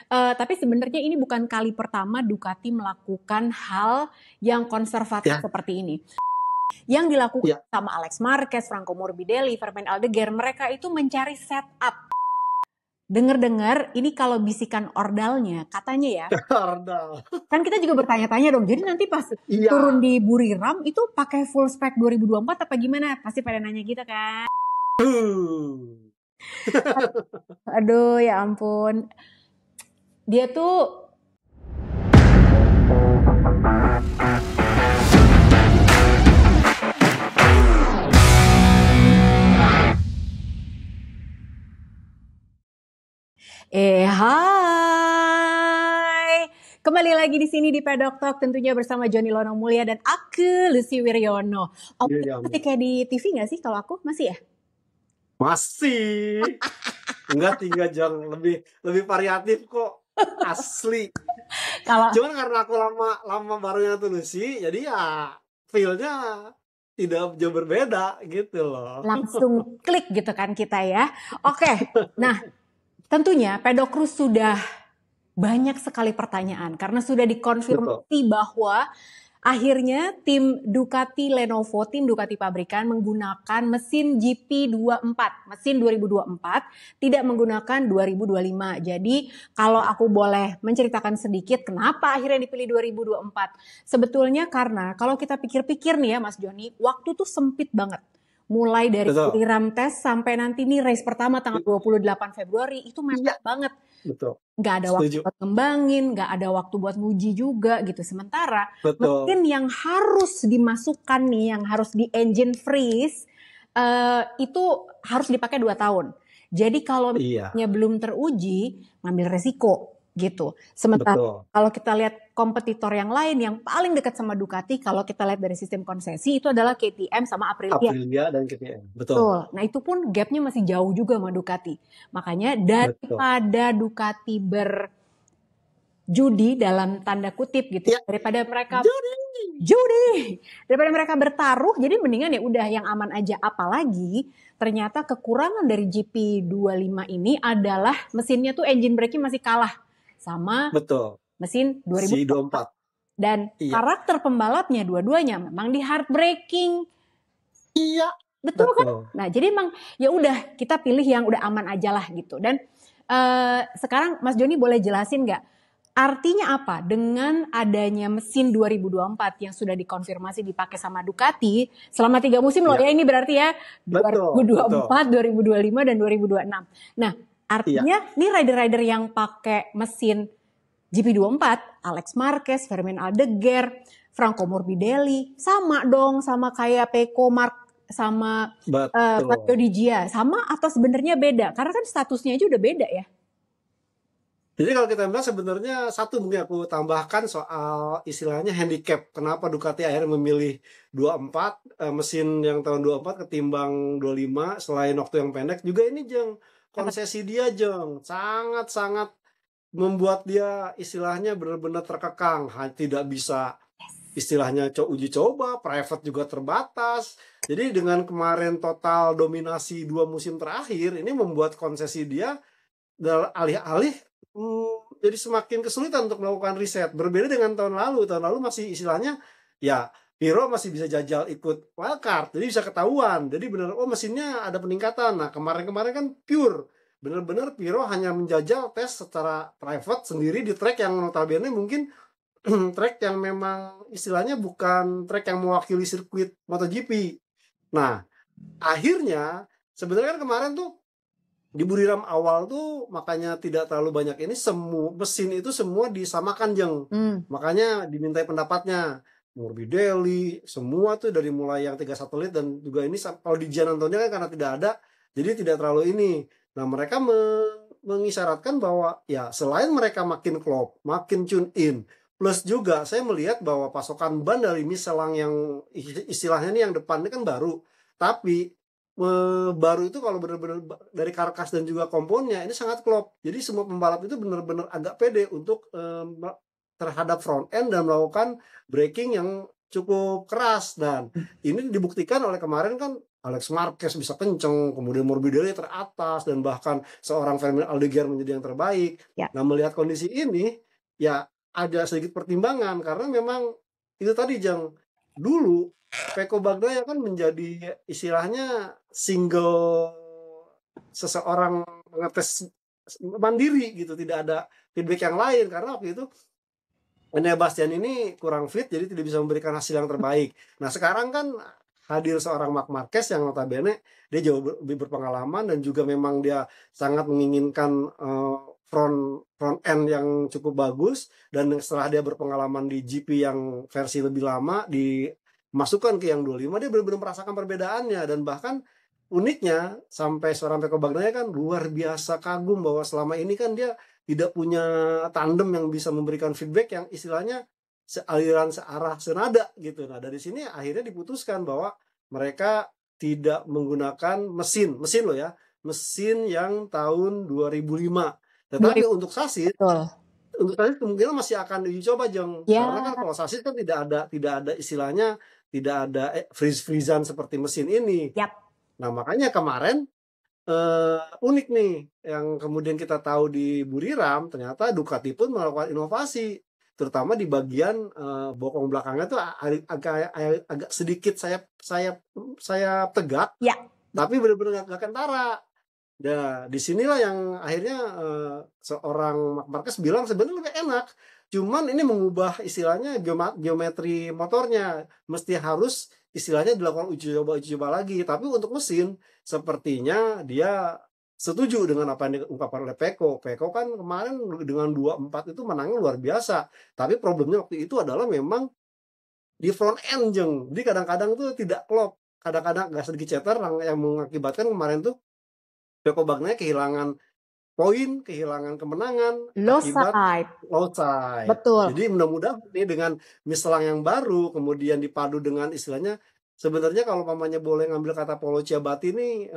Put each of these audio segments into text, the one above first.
Tapi sebenarnya ini bukan kali pertama Ducati melakukan hal yang konservatif Ya, seperti ini. Yang dilakukan ya. sama Alex Marquez, Franco Morbidelli, Fermin Aldeguer, mereka itu mencari setup. Dengar-dengar ini kalau bisikan ordalnya, katanya ya, Kardal. kan kita juga bertanya-tanya dong. Jadi nanti pas turun Iya. di Buriram itu pakai full spec 2024 apa gimana? Pasti pada nanya gitu kan. Hmm. Aduh ya ampun. Dia tuh hai. Kembali lagi di sini di Pedok Talk tentunya bersama Joni Lono Mulia dan aku Lucy Wiryono. Oh, Iya, masih kayak di TV gak sih kalau aku? Masih ya? masih. Enggak 3 jam, lebih variatif kok. Asli. Kalau Cuman karena aku lama barunya tuh Lucy, jadi ya feel-nya tidak jauh berbeda gitu loh. langsung klik gitu kan kita ya. Oke, nah tentunya Pedocruz sudah banyak sekali pertanyaan karena sudah Betul. dikonfirmasi bahwa akhirnya tim Ducati Lenovo, tim Ducati pabrikan menggunakan mesin GP24, mesin 2024, tidak menggunakan 2025. Jadi kalau aku boleh menceritakan sedikit kenapa akhirnya dipilih 2024. Sebetulnya karena kalau kita pikir-pikir nih ya Mas Joni, waktu tuh sempit banget. Mulai dari Betul. Buriram Test sampai nanti nih race pertama tanggal 28 Februari itu mepet Iya, banget. betul. Nggak ada waktu Setuju. buat ngembangin, nggak ada waktu buat nguji juga gitu. Sementara Betul. mesin yang harus dimasukkan nih, yang harus di engine freeze, itu harus dipakai 2 tahun. Jadi kalau Iya, misalnya belum teruji, ngambil resiko gitu. Sementara betul. kalau kita lihat kompetitor yang lain yang paling dekat sama Ducati, kalau kita lihat dari sistem konsesi itu adalah KTM sama Aprilia. Aprilia dan KTM. Betul. Betul. Nah itu pun gapnya masih jauh juga sama Ducati. Makanya Betul. daripada Ducati berjudi dalam tanda kutip gitu, Ya, daripada mereka jadi daripada mereka bertaruh, jadi mendingan ya udah yang aman aja. Apalagi ternyata kekurangan dari GP25 ini adalah mesinnya tuh engine brake-nya masih kalah sama betul. mesin Si 2024. 24. Dan Iya. karakter pembalapnya dua-duanya memang di hard braking. Iya. Betul kan? Betul. Nah, jadi emang ya udah kita pilih yang udah aman aja lah gitu. Dan sekarang Mas Joni boleh jelasin nggak artinya apa dengan adanya mesin 2024 yang sudah dikonfirmasi dipakai sama Ducati selama 3 musim loh Iya. ya, ini berarti ya Betul. 2024, 2025 dan 2026. Nah, artinya nih rider-rider yang pakai mesin GP24, Alex Marquez, Fermin Aldeguer, Franco Morbidelli, sama dong sama kayak Pecco Mark sama Fabio Di Gia, sama atau sebenarnya beda? Karena kan statusnya aja udah beda ya. Jadi kalau kita bilang sebenarnya satu mungkin aku tambahkan soal istilahnya handicap. Kenapa Ducati akhirnya memilih 24 mesin yang tahun 24 ketimbang 25 selain waktu yang pendek juga ini Jeng. Konsesi dia Jeng sangat-sangat membuat dia istilahnya benar-benar terkekang, tidak bisa istilahnya uji coba, private juga terbatas. Jadi dengan kemarin total dominasi 2 musim terakhir ini membuat konsesi dia alih-alih jadi semakin kesulitan untuk melakukan riset. Berbeda dengan tahun lalu masih istilahnya ya Piro masih bisa jajal ikut wildcard, jadi bisa ketahuan. Jadi benar, oh mesinnya ada peningkatan. Nah kemarin kan pure, benar-benar Piro hanya menjajal tes secara private sendiri di track yang notabene mungkin track yang memang istilahnya bukan track yang mewakili sirkuit MotoGP. Nah akhirnya sebenarnya kan kemarin tuh di Buriram awal tuh makanya tidak terlalu banyak ini, semua mesin itu semua disamakan Jeng. Makanya dimintai pendapatnya Morbidelli semua tuh dari mulai yang 3 satelit dan juga ini kalau di Gian Antonio kan karena tidak ada jadi tidak terlalu ini. Nah mereka mengisyaratkan bahwa ya selain mereka makin klop, makin tune in, plus juga saya melihat bahwa pasokan ban dari Michelin yang istilahnya ini yang depan ini kan baru, tapi baru itu kalau benar-benar dari karkas dan juga komponnya ini sangat klop. Jadi semua pembalap itu benar-benar agak pede untuk terhadap front end dan melakukan braking yang cukup keras. Dan ini dibuktikan oleh kemarin kan Alex Marquez bisa kenceng, kemudian Morbidelli teratas, dan bahkan seorang Fermin Aldeguer menjadi yang terbaik. Ya. Nah, melihat kondisi ini, ya ada sedikit pertimbangan, karena memang itu tadi, Jang, dulu Peko Bagnaia kan menjadi istilahnya single seseorang mengetes mandiri gitu, tidak ada feedback yang lain, karena waktu itu Enea Bastian ini kurang fit, jadi tidak bisa memberikan hasil yang terbaik. Nah, sekarang kan hadir seorang Marc Marquez yang notabene dia jauh lebih berpengalaman, dan juga memang dia sangat menginginkan front end yang cukup bagus, dan setelah dia berpengalaman di GP yang versi lebih lama dimasukkan ke yang 25, dia benar-benar merasakan perbedaannya. Dan bahkan uniknya sampai seorang Peko Bagnaia kan luar biasa kagum bahwa selama ini kan dia tidak punya tandem yang bisa memberikan feedback yang istilahnya sealiran, searah, senada gitu. Nah, dari sini akhirnya diputuskan bahwa mereka tidak menggunakan mesin loh ya, mesin yang tahun 2005. Tetapi untuk sasis kemungkinan masih akan diuji coba, Jeng. Ya. Karena kan kalau sasis kan tidak ada istilahnya, tidak ada freeze-freezan seperti mesin ini. Yap. Nah, makanya kemarin unik nih, yang kemudian kita tahu di Buriram, ternyata Ducati pun melakukan inovasi, terutama di bagian bokong belakangnya tuh agak sedikit sayap tegak, ya, tapi benar-benar nggak kentara. Nah, disinilah yang akhirnya seorang Marc Marquez bilang sebenarnya lebih enak, cuman ini mengubah istilahnya geometri motornya, mesti harus istilahnya dilakukan uji coba lagi. Tapi untuk mesin sepertinya dia setuju dengan apa yang diungkapkan oleh Peko. Peko kan kemarin dengan 24 itu menangnya luar biasa, tapi problemnya waktu itu adalah memang di front end, Jeng. Jadi kadang-kadang tuh tidak klop, kadang-kadang agak sedikit ceter, yang mengakibatkan kemarin tuh Peko Bagnaia kehilangan poin, kehilangan kemenangan akibat low side. Betul. Jadi mudah-mudahan nih dengan Michelin yang baru, kemudian dipadu dengan istilahnya, sebenarnya kalau pamannya boleh ngambil kata Paolo Ciabatti ini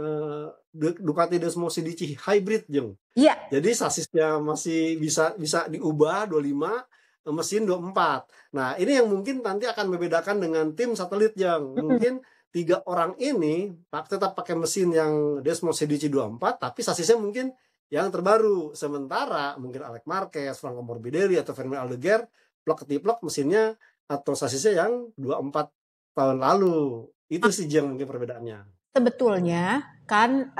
Ducati Desmo CDC hybrid, Jeng. Iya. Jadi sasisnya masih bisa diubah 25, mesin 24. Nah, ini yang mungkin nanti akan membedakan dengan tim satelit, Jeng. Mungkin 3 orang ini tetap pakai mesin yang Desmo CDC 24, tapi sasisnya mungkin yang terbaru. Sementara mungkin Alex Marquez, Franco Morbidelli, atau Fermin Aldeguer plek-ketiplek mesinnya atau sasisnya yang 24 tahun lalu. Itu sih yang mungkin perbedaannya. Sebetulnya kan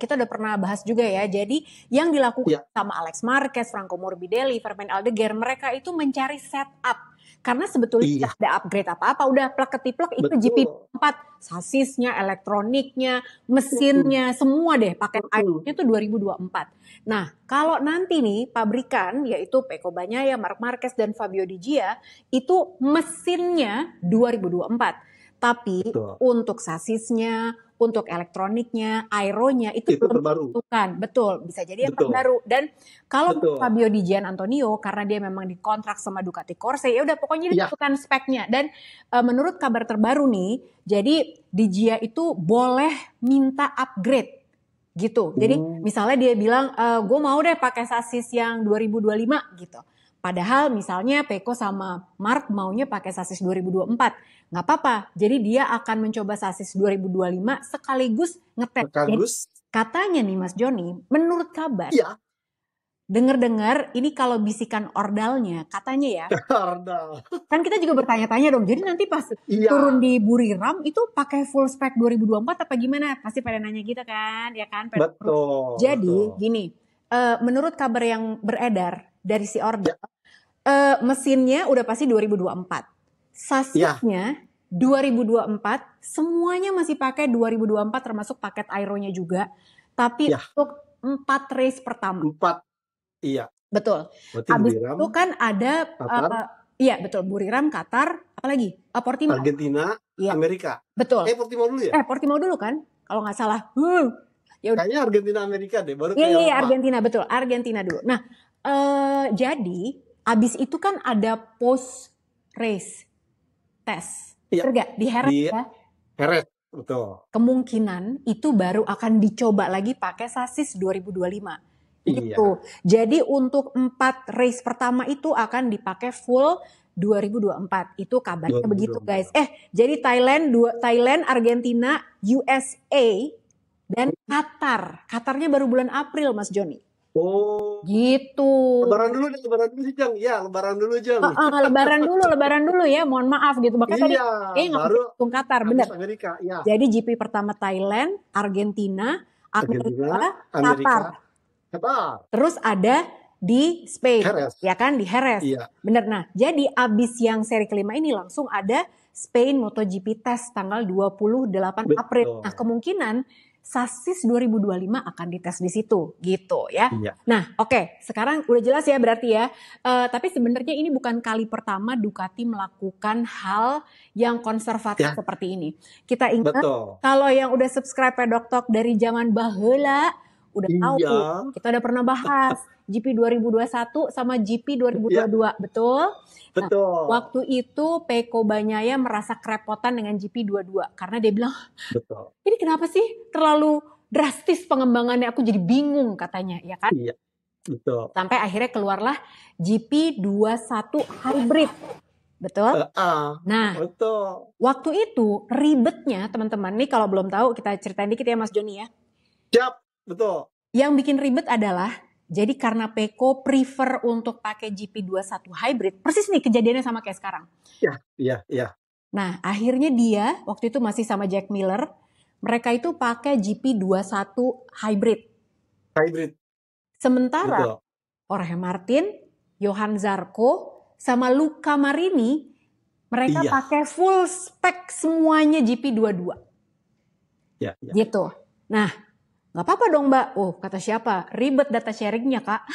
kita udah pernah bahas juga ya. Jadi yang dilakukan sama Alex Marquez, Franco Morbidelli, Fermin Aldeguer, mereka itu mencari setup. Karena sebetulnya tidak ada upgrade apa-apa, udah plek-ketiplek itu GP4, sasisnya, elektroniknya, mesinnya, semua deh pakai airnya itu 2024. Nah, kalau nanti nih pabrikan yaitu Peko Bagnaia, Marc Marquez dan Fabio Di Gia itu mesinnya 2024. Tapi untuk sasisnya, untuk elektroniknya, aeronya itu belum ditentukan. Betul, bisa jadi yang terbaru. Dan kalau Fabio Di Gianantonio karena dia memang dikontrak sama Ducati Corse, ya udah pokoknya ditentukan speknya. Dan menurut kabar terbaru nih, jadi Di Gia itu boleh minta upgrade gitu. Jadi misalnya dia bilang, gue mau deh pakai sasis yang 2025 gitu. Padahal misalnya Peko sama Marc maunya pakai sasis 2024. Nggak apa-apa. Jadi dia akan mencoba sasis 2025 sekaligus ngetes. Katanya nih Mas Joni, menurut kabar, dengar-dengar ini kalau bisikan ordalnya, katanya ya. Ordal. Kan kita juga bertanya-tanya dong. Jadi nanti pas turun di Buriram itu pakai full spec 2024 apa gimana? Pasti pada nanya gitu kan, ya kan? Betul. Jadi gini, menurut kabar yang beredar dari si ordal, mesinnya udah pasti 2024. Sasisnya 2024, semuanya masih pakai 2024 termasuk paket aeronya juga. Tapi untuk 4 race pertama. 4, iya. Betul. Habis itu kan ada, iya betul, Buriram, Qatar, apalagi? Portimao. Argentina, Amerika. Betul. Portimao dulu ya? Portimao dulu kan, kalau nggak salah. Kayaknya Argentina, Amerika deh, baru Iya, Argentina, betul. Argentina dulu. Nah, jadi abis itu kan ada post race test. Enggak di Jerez ya? Jerez, betul. Kemungkinan itu baru akan dicoba lagi pakai sasis 2025. Iya. Gitu. Jadi untuk 4 race pertama itu akan dipakai full 2024. Itu kabarnya begitu, guys. 2024. Jadi Thailand, Argentina, USA dan Qatar. Qatarnya baru bulan April, Mas Joni. Oh, Gitu. lebaran dulu sih, Jang. Ya, lebaran dulu, Jang. Lebaran dulu ya. Mohon maaf gitu. Makanya tadi Iya, kayaknya nggak baru hitung Qatar, habis bener. Amerika. Ya, Jadi GP pertama Thailand, Argentina, Argentina, Amerika, Amerika, Qatar, terus ada di Spain, Jerez. ya kan, di Jerez. Iya. Bener. Nah, jadi abis yang seri kelima ini langsung ada Spain MotoGP Test tanggal 28 April. Betul. Nah, kemungkinan Sasis 2025 akan dites di situ, gitu ya. Iya. Nah, oke, sekarang udah jelas ya berarti ya. Tapi sebenarnya ini bukan kali pertama Ducati melakukan hal yang konservatif Ya. seperti ini. Kita ingat Betul. kalau yang udah subscribe Pedok Talk dari zaman baheula udah tahu, Iya. kita udah pernah bahas GP 2021 sama GP 2022, betul? Betul. Nah, waktu itu Pecco Bagnaia merasa kerepotan dengan GP 22 karena dia bilang, Betul. ini kenapa sih terlalu drastis pengembangannya, aku jadi bingung katanya, ya kan? Iya. Betul. Sampai akhirnya keluarlah GP 21 Hybrid. Betul? Nah, betul. waktu itu ribetnya teman-teman, nih kalau belum tahu kita ceritain dikit ya Mas Joni ya. Siap, betul. Yang bikin ribet adalah, jadi karena Pecco prefer untuk pakai GP21 Hybrid, persis nih kejadiannya sama kayak sekarang. Iya. Nah, akhirnya dia waktu itu masih sama Jack Miller, mereka itu pakai GP21 Hybrid. Sementara Betul. Jorge Martin, Johan Zarco, sama Luca Marini, mereka Iya. pakai full spek semuanya GP22. Ya. Gitu. Nah, nggak apa-apa dong Mbak. Oh, kata siapa? Ribet data sharingnya Kak.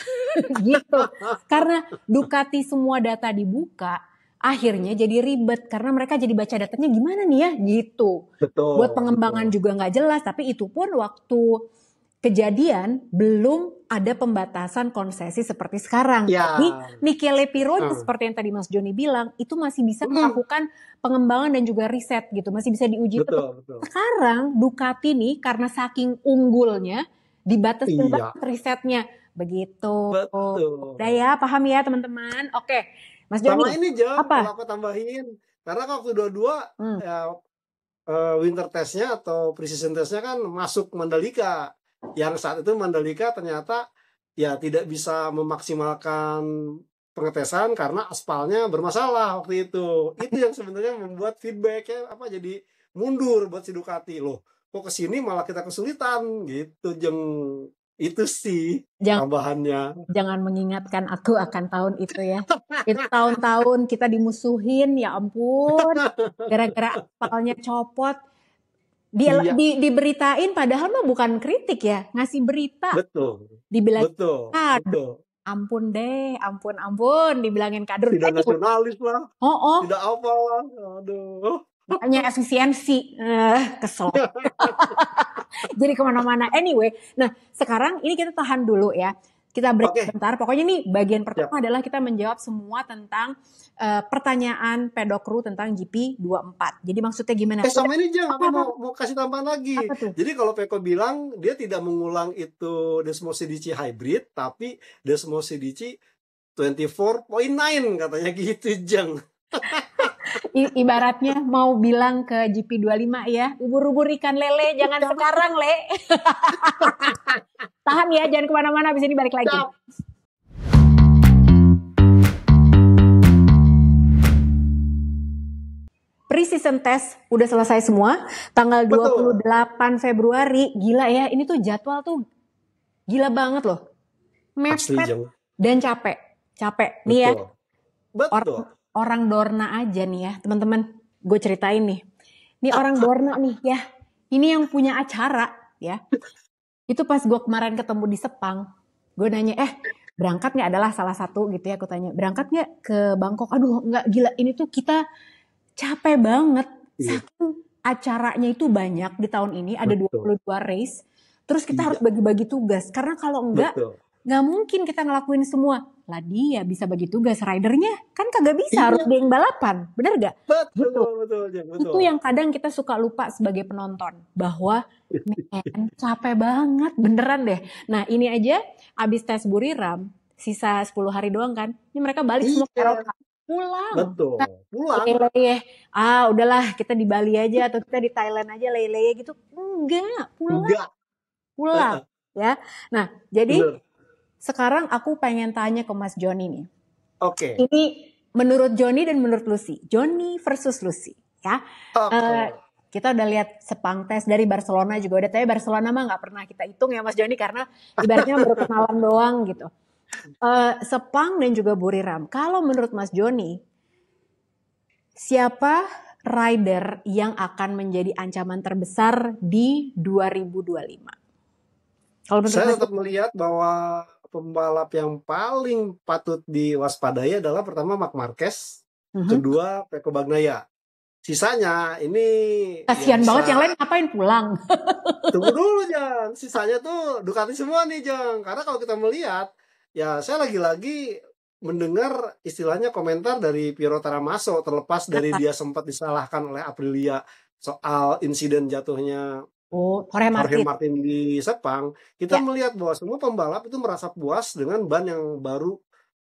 Gitu. Karena Ducati semua data dibuka, akhirnya jadi ribet. Karena mereka jadi baca datanya gimana nih ya? Gitu. Betul. Buat pengembangan juga nggak jelas. Tapi itu pun waktu kejadian belum ada pembatasan konsesi seperti sekarang. Ya. Jadi Michele Pironi seperti yang tadi Mas Joni bilang, itu masih bisa melakukan pengembangan dan juga riset gitu. Masih bisa diuji. Betul. Sekarang Ducati nih karena saking unggulnya dibatasin Iya. banget risetnya. Begitu. Betul. Udah ya, paham ya teman-teman? Oke, Mas Joni. Sama ini Jang, apa? kalau aku tambahin. Karena waktu 22 ya, winter testnya atau precision testnya kan masuk Mandalika. Yang saat itu Mandalika ternyata ya tidak bisa memaksimalkan pengetesan karena aspalnya bermasalah waktu itu. Itu yang sebenarnya membuat feedbacknya jadi mundur buat si Ducati. Loh, kok kesini malah kita kesulitan gitu, Jeng. Itu sih tambahannya. Jangan mengingatkan aku akan tahun itu ya. Itu tahun-tahun kita dimusuhin, ya ampun. Gara-gara aspalnya copot. Diberitain padahal mah bukan kritik ya, ngasih berita. Betul. Dibilang Betul. ampun deh, ampun dibilangin kader. Tidak nasionalis lah. Tidak apa lah. Aduh. Hanya efisiensi. Kesel. Jadi kemana-mana. Anyway, nah sekarang ini kita tahan dulu ya. Kita break sebentar. Pokoknya nih bagian pertama adalah kita menjawab semua tentang pertanyaan Pedokru tentang GP24. Jadi maksudnya gimana? Sama ini Jang, aku mau kasih tambahan lagi. Jadi kalau Pecco bilang dia tidak mengulang itu Desmosedici Hybrid, tapi Desmosedici 24.9 katanya gitu Jang. Ibaratnya mau bilang ke GP25 ya, ubur-ubur ikan lele, jangan sekarang Le. Tahan ya, jangan kemana-mana, abis ini balik lagi. Pre-season test udah selesai semua, tanggal 28 Februari, gila ya, ini tuh jadwal tuh gila banget loh. Mepet dan capek. Nih ya, orang Dorna aja nih ya, teman-teman, gue ceritain nih. Ini orang Dorna nih ya, ini yang punya acara ya. Itu pas gue kemarin ketemu di Sepang, gue nanya, berangkat nggak, adalah salah satu gitu ya, aku tanya, berangkat nggak ke Bangkok? Aduh nggak, gila, ini tuh kita capek banget. Saking acaranya itu banyak di tahun ini, ada 22 race, terus kita harus bagi-bagi tugas, karena kalau nggak mungkin kita ngelakuin semua. lah dia bisa bagi tugas ridernya. Kan kagak bisa, harus Iya, dia yang balapan. Bener gak? betul, Gitu. betul, Jeng, Itu betul. yang kadang kita suka lupa sebagai penonton. Bahwa men, capek banget, beneran deh. Nah ini aja abis tes Buriram, sisa 10 hari doang kan. Ini mereka balik semua ke Iya, Eropa. Pulang. betul. Pulang. Leleh, udahlah kita di Bali aja atau kita di Thailand aja leleh gitu. Enggak, Enggak. pulang ya. Nah, jadi Bener. sekarang aku pengen tanya ke Mas Joni nih. Oke. Ini menurut Joni dan menurut Lucy. Joni versus Lucy ya. Oke. Kita udah lihat sepang tes dari Barcelona juga udah, tapi Barcelona mah nggak pernah kita hitung ya Mas Joni karena ibaratnya baru kenalan doang gitu. Sepang dan juga Buriram. Kalau menurut Mas Joni, siapa rider yang akan menjadi ancaman terbesar di 2025? Kalau menurut Saya Mas tetap melihat bahwa pembalap yang paling patut diwaspadai adalah pertama Marc Marquez, kedua Pecco Bagnaia. Sisanya ini ya kasihan banget yang bisa lain ngapain pulang. tunggu dulu, Jang. Sisanya tuh Ducati semua nih, Jang. Karena kalau kita melihat, ya saya lagi-lagi mendengar istilahnya komentar dari Piero Taramaso, terlepas dari dia sempat disalahkan oleh Aprilia soal insiden jatuhnya Oh, Jorge Jorge Martin. Martin di Sepang, kita Ya, melihat bahwa semua pembalap itu merasa puas dengan ban yang baru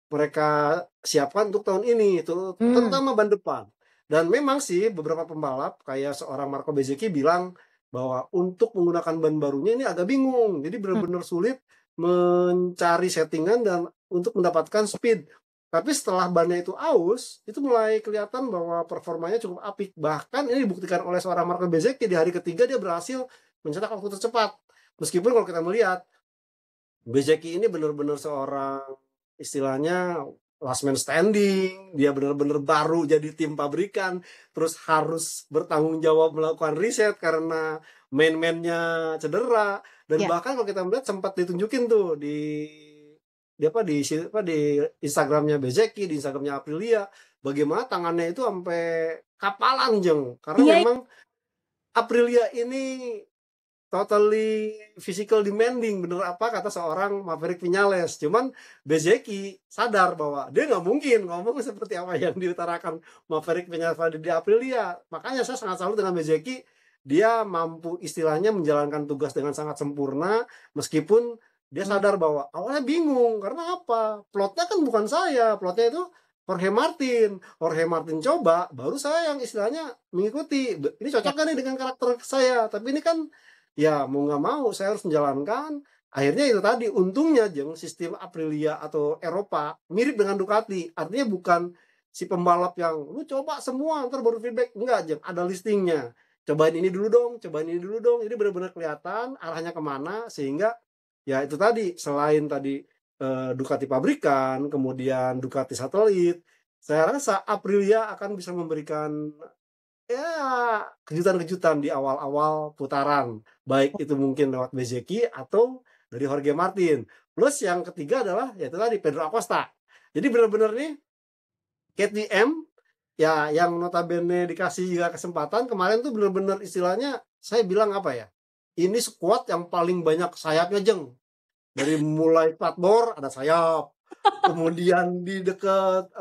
mereka siapkan untuk tahun ini, itu terutama ban depan. Dan memang sih beberapa pembalap kayak seorang Marco Bezzecchi bilang bahwa untuk menggunakan ban barunya ini agak bingung, jadi benar-benar sulit mencari settingan dan untuk mendapatkan speed. Tapi setelah bannya itu aus, itu mulai kelihatan bahwa performanya cukup apik. Bahkan ini dibuktikan oleh seorang Marco Bezzecchi di hari ketiga dia berhasil mencetak waktu tercepat. Meskipun kalau kita melihat Bezzecchi ini benar-benar seorang istilahnya last man standing, dia benar-benar baru jadi tim pabrikan, terus harus bertanggung jawab melakukan riset karena main-mainnya cedera, dan ya. bahkan kalau kita melihat sempat ditunjukin tuh di Instagramnya Bezzecchi, di Instagramnya Aprilia, bagaimana tangannya itu sampai kapalan, Jeng, karena Iya, memang Aprilia ini totally physical demanding, bener apa kata seorang Maverick Vinales. Cuman Bezzecchi sadar bahwa dia nggak mungkin ngomong seperti apa yang diutarakan Maverick Vinales di Aprilia. Makanya saya sangat salut dengan Bezzecchi, dia mampu istilahnya menjalankan tugas dengan sangat sempurna, meskipun dia sadar bahwa awalnya bingung, karena apa? Plotnya kan bukan saya, plotnya itu Jorge Martin coba, baru saya yang istilahnya mengikuti. Ini cocok kan nih dengan karakter saya, tapi ini kan ya mau nggak mau saya harus menjalankan. Akhirnya itu tadi, untungnya Jeng, sistem Aprilia atau Eropa mirip dengan Ducati, artinya bukan si pembalap yang lu coba semua ntar baru feedback, enggak Jeng, ada listingnya, cobain ini dulu dong, cobain ini dulu dong, ini benar-benar kelihatan arahnya kemana, sehingga ya itu tadi, selain tadi Ducati pabrikan, kemudian Ducati satelit, saya rasa Aprilia akan bisa memberikan ya kejutan-kejutan di awal-awal putaran, baik itu mungkin lewat Bezzecchi atau dari Jorge Martin. Plus yang ketiga adalah yaitu tadi Pedro Acosta. Jadi benar-benar nih KTM ya yang notabene dikasih juga kesempatan kemarin tuh benar-benar istilahnya saya bilang apa ya? Ini squad yang paling banyak sayapnya, Jeng. Dari mulai platbor ada sayap, kemudian di dekat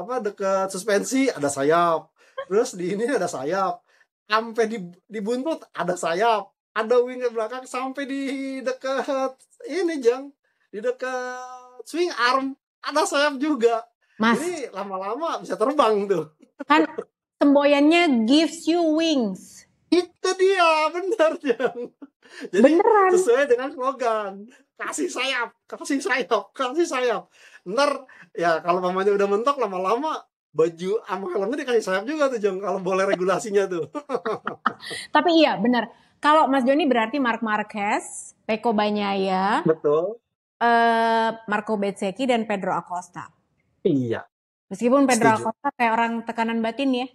suspensi ada sayap, terus di ini ada sayap, sampai di buntut ada sayap, ada wing ke belakang sampai di dekat ini Jang, di dekat swing arm ada sayap juga. Mas, Jadi lama-lama bisa terbang tuh. kan semboyannya gives you wings. Itu dia, benar Jang. Jadi Beneran. sesuai dengan slogan, kasih sayap, kasih sayap, kasih sayap. Ntar ya kalau mamanya udah mentok, lama-lama baju sama helmnya dikasih sayap juga tuh Jong, kalau boleh regulasinya tuh. Tapi iya bener. Kalau Mas Joni berarti Marc Marquez, Pecco Bagnaia, Betul. Marco Bezzecchi dan Pedro Acosta. Iya, Meskipun Pedro setuju. Acosta kayak orang tekanan batin ya.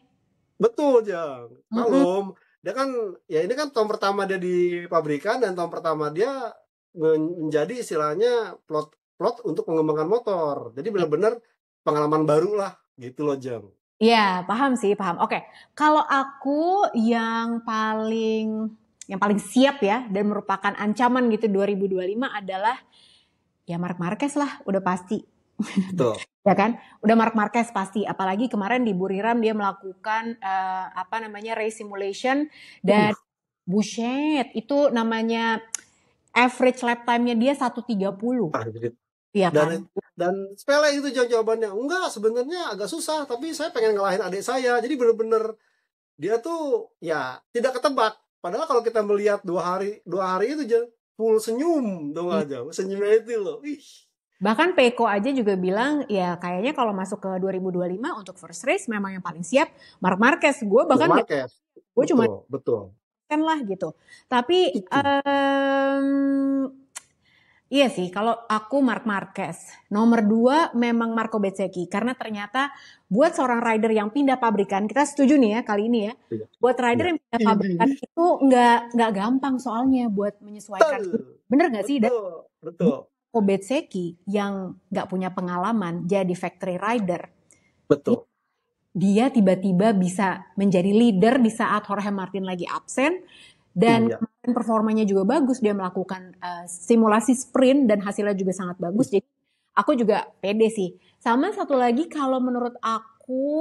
Betul Jang. Malum, dia kan ya ini kan tahun pertama dia di pabrikan, dan tahun pertama dia menjadi istilahnya plot untuk mengembangkan motor. Jadi benar-benar pengalaman baru lah gitu loh Jang. Iya, paham sih, paham. Oke, kalau aku yang paling siap ya dan merupakan ancaman gitu 2025 adalah ya Marc Marquez lah, udah pasti. Betul. Ya kan? Udah Marc Marquez pasti. Apalagi kemarin di Buriram dia melakukan race simulation dan buset, itu namanya average lap time-nya dia 1:30. Anjir. Iya kan? Dan sepele itu jawabannya. Enggak, sebenarnya agak susah, tapi saya pengen ngalahin adik saya. Jadi bener-bener dia tuh ya tidak ketebak. Padahal kalau kita melihat dua hari itu aja full senyum dong aja. Senyumnya itu loh. Ih. Bahkan Peko aja juga bilang ya kayaknya kalau masuk ke 2025 untuk first race memang yang paling siap Marc Marquez. Gue bahkan Marquez. gue cuma Betul. kan lah gitu. Tapi iya sih, kalau aku Marc Marquez. Nomor 2 memang Marco Bezzecchi. Karena ternyata buat seorang rider yang pindah pabrikan, kita setuju nih ya kali ini ya. Buat rider yang pindah pabrikan itu nggak gampang soalnya buat menyesuaikan. Bener nggak sih? Betul. Marco Bezzecchi yang nggak punya pengalaman jadi factory rider. Betul. Dia tiba-tiba bisa menjadi leader di saat Jorge Martin lagi absen. Dan performanya juga bagus, dia melakukan simulasi sprint dan hasilnya juga sangat bagus. Jadi aku juga pede sih. Sama satu lagi kalau menurut aku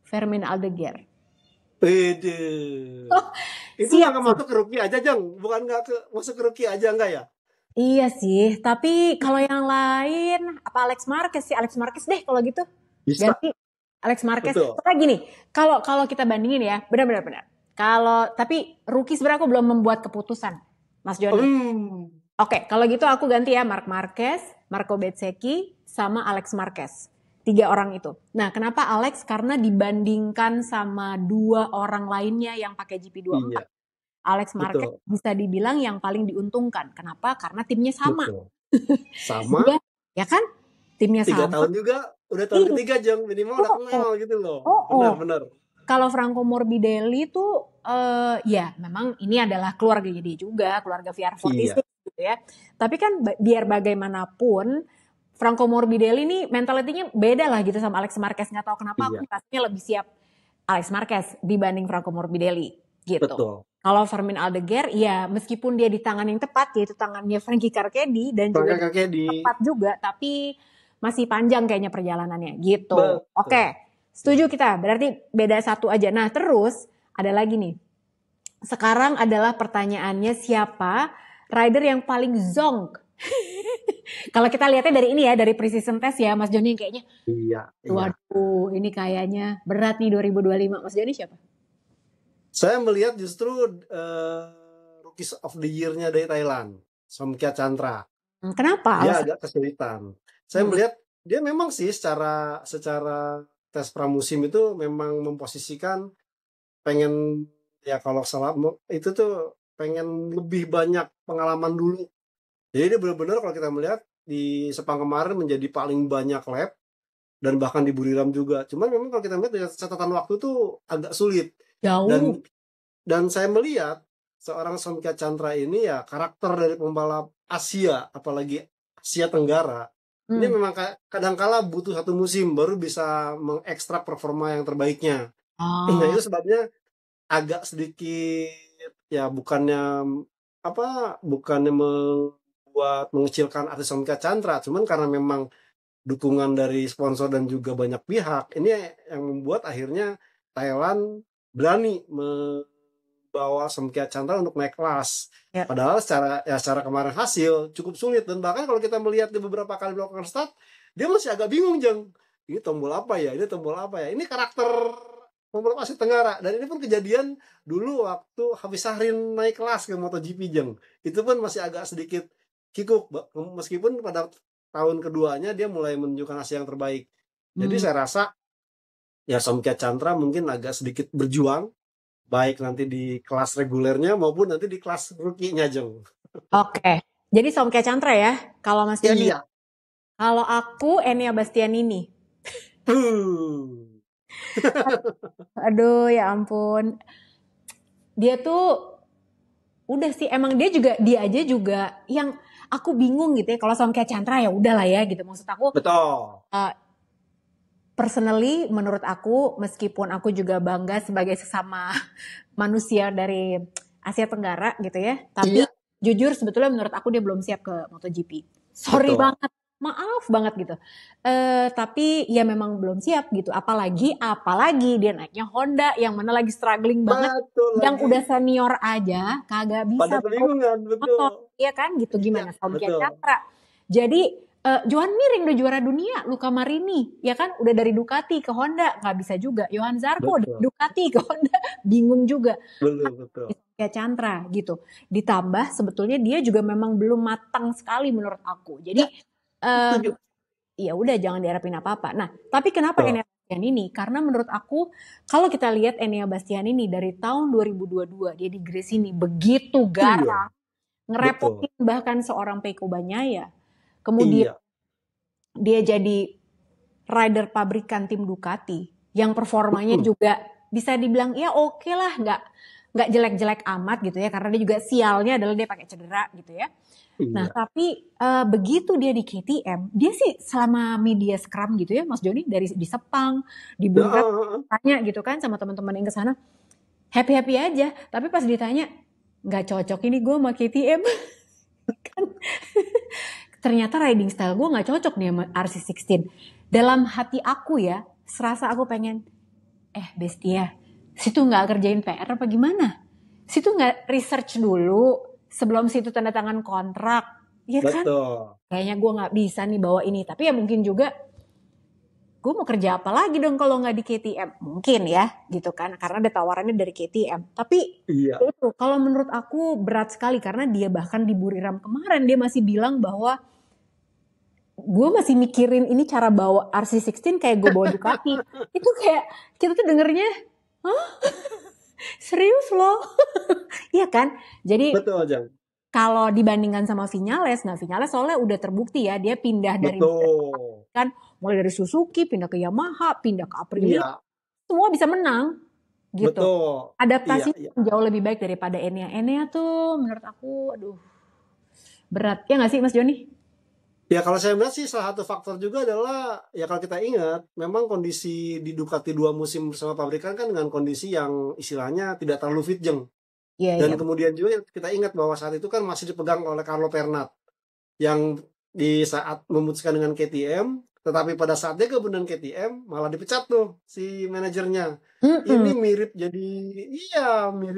Fermin Aldeguer. Pede. Itu nggak masuk ke rookie aja, Jang? Bukan nggak masuk ke rookie aja nggak ya? Iya sih, tapi kalau yang lain apa Alex Marquez sih? Alex Marquez deh kalau gitu. Bisa. Ganti Alex Marquez. Soalnya gini, kalau kita bandingin ya, benar. Tapi rookie sebenarnya aku belum membuat keputusan, Mas Joni. Oke, kalau gitu aku ganti ya Marc Marquez, Marco Bezzecchi, sama Alex Marquez. 3 orang itu. Nah, kenapa Alex? Karena dibandingkan sama 2 orang lainnya yang pakai GP24. Alex Marquez bisa dibilang yang paling diuntungkan. Kenapa? Karena timnya sama. Sama. Ya kan? Timnya 3 sama. 3 tahun juga. Udah tahun ketiga, Jang. Minimal udah kenal gitu loh. Benar. Kalau Franco Morbidelli tuh ya memang ini adalah keluarga dia juga, keluarga VR46 gitu ya. Tapi kan biar bagaimanapun Franco Morbidelli nih mentalitinya beda lah gitu sama Alex Marquez. Nggak tahu kenapa aku rasanya lebih siap Alex Marquez dibanding Franco Morbidelli gitu. Betul. Kalau Fermin Aldeguer ya meskipun dia di tangan yang tepat yaitu tangannya Frankie Carchedi dan juga tepat juga, tapi masih panjang kayaknya perjalanannya gitu. Oke. Setuju kita, berarti beda 1 aja. Nah terus ada lagi nih. Sekarang adalah pertanyaannya siapa rider yang paling zonk? Kalau kita lihatnya dari ini ya, dari pre-season test ya Mas Joni kayaknya. Waduh, ini kayaknya berat nih 2025. Mas Joni siapa? Saya melihat justru Rookies of the Year-nya dari Thailand, Somkia Chantra. Kenapa? Dia agak kesulitan. Saya melihat dia memang sih secara tes pramusim itu memang memposisikan pengen ya kalau salah itu tuh pengen lebih banyak pengalaman dulu. Jadi dia benar-benar kalau kita melihat di Sepang kemarin menjadi paling banyak lap dan bahkan di Buriram juga. Cuman memang kalau kita melihat dari catatan waktu tuh agak sulit. Jauh. Dan saya melihat seorang Somkia Chantra ini ya karakter dari pembalap Asia, apalagi Asia Tenggara. Ini memang kadangkala butuh 1 musim baru bisa mengekstrak performa yang terbaiknya. Nah itu sebabnya agak sedikit ya bukannya membuat mengecilkan artis Somkia Chantra, cuman karena memang dukungan dari sponsor dan juga banyak pihak ini yang membuat akhirnya Thailand berani membawa Somkia Chantra untuk naik kelas. Padahal secara kemarin hasil cukup sulit dan bahkan kalau kita melihat di beberapa kali melakukan start dia masih agak bingung, Jang. Ini tombol apa ya? Ini karakter pembalap Asia Tenggara dan ini pun kejadian dulu waktu Hafiz Syahrin naik kelas ke MotoGP, Jang. Itu pun masih agak sedikit kikuk meskipun pada tahun keduanya dia mulai menunjukkan hasil yang terbaik. Jadi saya rasa ya Somkia Chantra mungkin agak sedikit berjuang baik nanti di kelas regulernya maupun nanti di kelas rookie-nya, Jeng. Oke. Jadi Somkia Chantra ya kalau Mas Joni. Iya. Kalau aku Enea Bastianini. Aduh ya ampun. Dia tuh udah sih emang dia aja juga yang aku bingung gitu ya. Kalau Somkia Chantra ya udahlah ya gitu. Maksud aku. Betul. Personally menurut aku meskipun aku juga bangga sebagai sesama manusia dari Asia Tenggara gitu ya. Tapi jujur sebetulnya menurut aku dia belum siap ke MotoGP. Sorry betul. banget, maaf banget gitu. Tapi ya memang belum siap gitu. Apalagi dia naiknya Honda yang mana lagi struggling banget. Betul Yang lagi. udah senior aja kagak Pada bisa bawa kebingungan, betul. motor, iya kan? Gitu Iya, gimana Sofia betul. Chandra. Jadi Johan Mir yang udah juara dunia, Luca Marini, ya kan udah dari Ducati ke Honda, nggak bisa juga. Johan Zarco dari Betul. Ducati ke Honda, bingung juga. Betul, betul. Sofia Chandra gitu. Ditambah sebetulnya dia juga memang belum matang sekali menurut aku. Jadi Ya, setuju. ya udah jangan diharapin apa-apa. Nah, tapi kenapa Betul. Enea Bastian ini? Karena menurut aku kalau kita lihat Enea Bastian ini dari tahun 2022 dia di Grace ini begitu Iya, garang, betul. ngerepotin bahkan seorang Pecco Bagnaia. Kemudian Iya. dia jadi rider pabrikan tim Ducati yang performanya Mm-mm. juga bisa dibilang ya oke lah, nggak jelek-jelek amat gitu ya, karena dia juga sialnya adalah dia pakai cedera gitu ya. Nah, Iya. tapi begitu dia di KTM, dia sih selama media scrum gitu ya, Mas Joni, dari di Sepang, di Buriram, Heeh. tanya gitu kan sama teman-teman yang ke sana, happy-happy aja. Tapi pas ditanya, nggak cocok ini gue sama KTM. Kan ternyata riding style gue nggak cocok nih sama RC16. Dalam hati aku ya, serasa aku pengen, Bestia, situ nggak kerjain PR apa gimana? Situ nggak research dulu sebelum situ tanda tangan kontrak, ya kan? Betul. Kayaknya gue nggak bisa nih bawa ini. Tapi ya mungkin juga gue mau kerja apa lagi dong kalau nggak di KTM? Mungkin ya, gitu kan? Karena ada tawarannya dari KTM. Tapi Iya. itu kalau menurut aku berat sekali karena dia bahkan di Buriram kemarin dia masih bilang bahwa gue masih mikirin ini cara bawa RC16 kayak gue bawa Ducati. Itu kayak kita tuh dengernya, hah? Serius loh? Iya kan? Jadi Betul, Jang. kalau dibandingkan sama Viñales, nah Viñales soalnya udah terbukti ya dia pindah dari Betul. kan mulai dari Suzuki pindah ke Yamaha, pindah ke Aprilia, Iya, semua bisa menang gitu. betul. Iya, Adaptasinya iya. jauh lebih baik daripada Enea. Enea tuh menurut aku aduh berat. Ya nggak sih Mas Joni? Ya kalau saya melihat sih salah satu faktor juga adalah ya kalau kita ingat memang kondisi di Ducati 2 musim bersama pabrikan kan dengan kondisi yang istilahnya tidak terlalu fit, Jeng. Iya, iya. Dan kemudian juga kita ingat bahwa saat itu kan masih dipegang oleh Carlo Pernat yang di saat memutuskan dengan KTM, tetapi pada saat dia gabung dengan KTM malah dipecat tuh si manajernya. Ini Mm-mm. mirip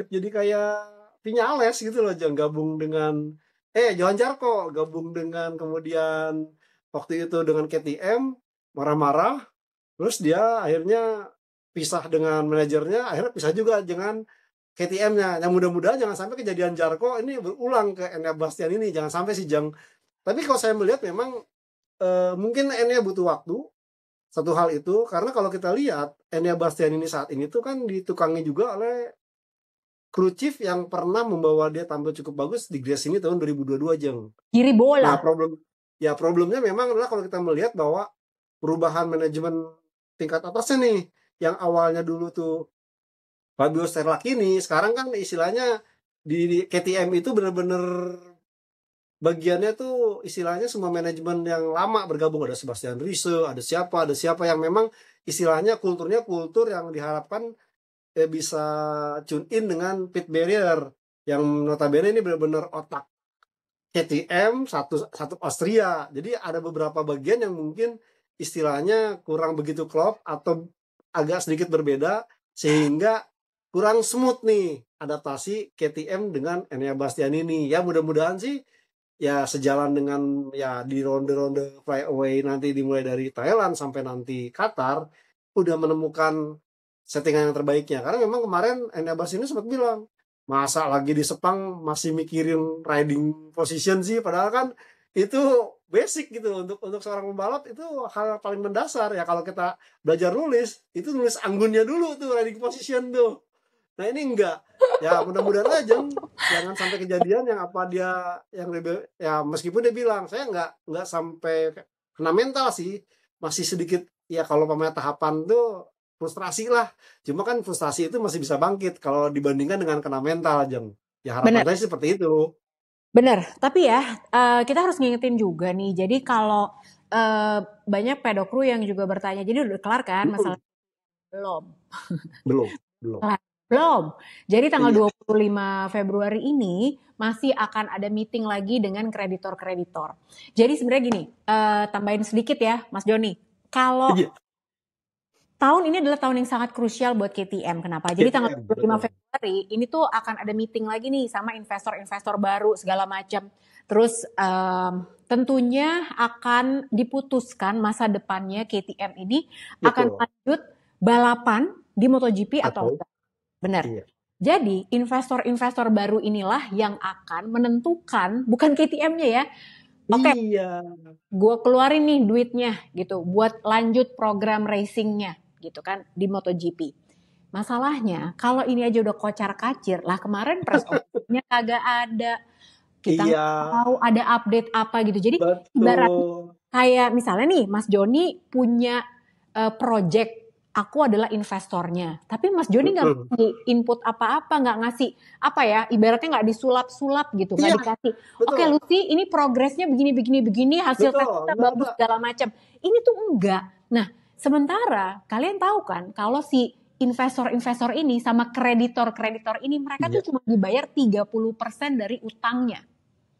jadi kayak Viñales gitu loh, jangan gabung dengan Johan Zarco gabung dengan kemudian waktu itu dengan KTM marah-marah, terus dia akhirnya pisah dengan manajernya, akhirnya pisah juga dengan KTM-nya. Yang mudah-mudahan jangan sampai kejadian Zarco ini berulang ke Enea Bastian ini, jangan sampai sih Jang. Tapi kalau saya melihat memang mungkin Enea butuh waktu, satu hal itu, karena kalau kita lihat Enea Bastian ini saat ini tuh kan ditukangi juga oleh kru chief yang pernah membawa dia tampil cukup bagus di Grace ini tahun 2022, Jeng. Kiri Nah, bola. problemnya memang adalah kalau kita melihat bahwa perubahan manajemen tingkat atasnya nih, yang awalnya dulu tuh Fabio Sterlachini, sekarang kan istilahnya di KTM itu benar-benar bagiannya tuh istilahnya semua manajemen yang lama bergabung, ada Sebastian Riese, ada siapa yang memang istilahnya kulturnya kultur yang diharapkan bisa tune in dengan pit barrier yang notabene ini benar-benar otak KTM satu satu Austria. Jadi ada beberapa bagian yang mungkin istilahnya kurang begitu klop atau agak sedikit berbeda sehingga kurang smooth nih adaptasi KTM dengan Enea Bastian ini. Ya mudah-mudahan sih ya sejalan dengan ya di ronde-ronde flyaway nanti dimulai dari Thailand sampai nanti Qatar udah menemukan settingan yang terbaiknya. Karena memang kemarin Enea Bastian ini sempat bilang masa lagi di Sepang masih mikirin riding position sih, padahal kan itu basic gitu untuk seorang pembalap, itu hal paling mendasar ya. Kalau kita belajar nulis itu nulis anggunnya dulu tuh riding position tuh. Nah ini enggak, ya mudah-mudahan aja jangan sampai kejadian yang apa dia yang ya meskipun dia bilang saya enggak sampai kena mental sih, masih sedikit ya kalau pemain tahapan tuh frustrasi lah. Cuma kan frustrasi itu masih bisa bangkit kalau dibandingkan dengan kena mental, Jeng. Ya harapan Benar. saya seperti itu. Bener, tapi ya kita harus ngingetin juga nih. Jadi kalau banyak pedok kru yang juga bertanya, jadi udah kelar kan Mm-mm. masalah belum? Belum, belum. Kelar. Belum. Jadi tanggal Iya. 25 Februari ini masih akan ada meeting lagi dengan kreditor-kreditor. Jadi sebenarnya gini, tambahin sedikit ya Mas Joni. Kalau Iya. tahun ini adalah tahun yang sangat krusial buat KTM. Kenapa? Jadi tanggal KTM 25 betul. Februari ini tuh akan ada meeting lagi nih sama investor-investor baru segala macam. Terus tentunya akan diputuskan masa depannya KTM ini akan Betul. lanjut balapan di MotoGP atau Atau enggak. Benar. iya. Jadi investor-investor baru inilah yang akan menentukan, bukan KTM-nya ya. Oke, Iya. gue keluarin nih duitnya gitu buat lanjut program racingnya gitu kan di MotoGP. Masalahnya kalau ini aja udah kocar-kacir lah, kemarin press office-nya kagak ada, kita Iya. nggak tahu ada update apa gitu. Jadi ibaratnya Betul. kayak misalnya nih Mas Joni punya project, aku adalah investornya, tapi Mas Joni nggak Mm-mm. ngasih input apa-apa, nggak ngasih apa ya, ibaratnya nggak disulap-sulap gitu, nggak Iya. dikasih. Oke, Betul. Lucy, ini progresnya begini, hasil tes Betul. kita Nggak ada. bagus segala macam. Ini tuh enggak. Nah, sementara kalian tahu kan, kalau si investor-investor ini sama kreditor-kreditor ini, mereka Iya. tuh cuma dibayar 30% dari utangnya.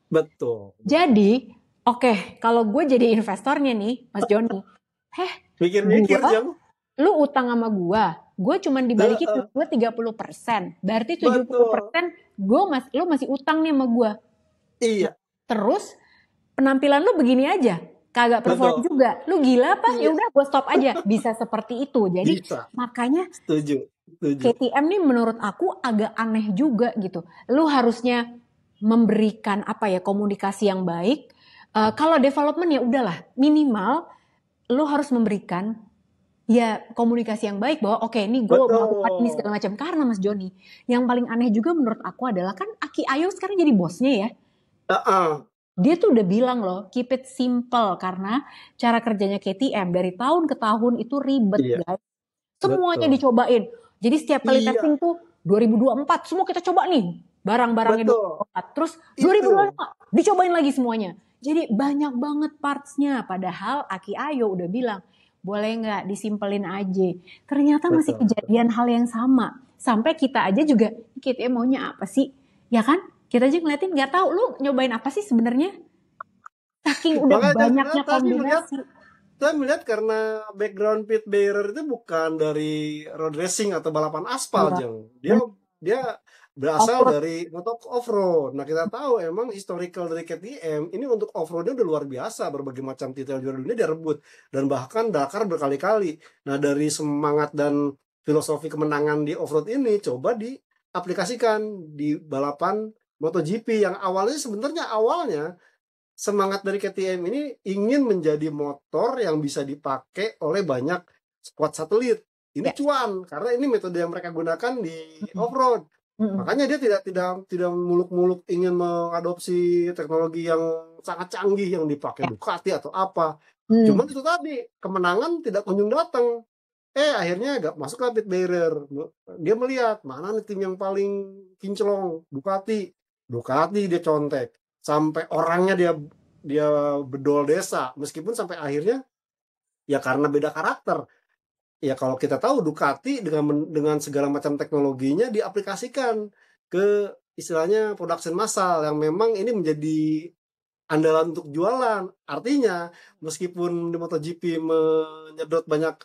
Betul. Jadi, oke, kalau gue jadi investornya nih, Mas Joni, Mikir-mikir gua, Jang. lu utang sama gue cuman dibalikin Heeh. gue 30%. Berarti Betul. 70% lu masih utang nih sama gue. Iya. Terus penampilan lu begini aja, kagak perform Betul. juga. Lu gila apa? Ya Iya. udah gue stop aja. Bisa seperti itu. Jadi Bisa. makanya Setuju. Setuju. KTM nih menurut aku agak aneh juga gitu. Lu harusnya memberikan apa ya, komunikasi yang baik. Kalau development ya udahlah, minimal lu harus memberikan ya komunikasi yang baik bahwa oke, ini gue melakukan ini segala Betul. macam. Karena Mas Joni, yang paling aneh juga menurut aku adalah kan Aki Ayo sekarang jadi bosnya ya. Heeh. Dia tuh udah bilang loh, keep it simple, karena cara kerjanya KTM dari tahun ke tahun itu ribet Iya. guys. Semuanya Betul. dicobain. Jadi setiap kali Iya. testing tuh 2024 semua kita coba nih barang-barangnya Betul. 2024. Terus Itu. 2025 dicobain lagi semuanya. Jadi banyak banget partsnya. Padahal Aki Ayo udah bilang boleh nggak disimpelin aja. Ternyata masih Betul. kejadian hal yang sama. Sampai kita aja juga, KTM maunya apa sih? Ya kan? Kita aja ngeliatin nggak tahu lu nyobain apa sih sebenarnya. Saking udah Makanya banyaknya saya kombinasi. melihat karena background pit bearer itu bukan dari road racing atau balapan aspal, Iya. Jeng. Dia berasal Off-road. dari motor off-road. Nah, kita tahu emang historical dari KTM ini untuk off-roadnya udah luar biasa. Berbagai macam titel juara dunia dia rebut. Dan bahkan Dakar berkali-kali. Nah, dari semangat dan filosofi kemenangan di off-road ini coba diaplikasikan di balapan MotoGP yang awalnya semangat dari KTM ini ingin menjadi motor yang bisa dipakai oleh banyak squad satelit. Ini Ya. cuan karena ini metode yang mereka gunakan di off-road. Mm-mm. Makanya dia tidak muluk-muluk ingin mengadopsi teknologi yang sangat canggih yang dipakai Ya. Ducati atau apa. Hmm. Cuman itu tadi, kemenangan tidak kunjung datang. Akhirnya gak masuklah pit bearer. Dia melihat mana nih tim yang paling kinclong, Ducati dia contek. Sampai orangnya dia bedol desa, meskipun sampai akhirnya ya karena beda karakter. Ya kalau kita tahu Ducati dengan segala macam teknologinya diaplikasikan ke istilahnya production massal yang memang ini menjadi andalan untuk jualan. Artinya meskipun di MotoGP menyedot banyak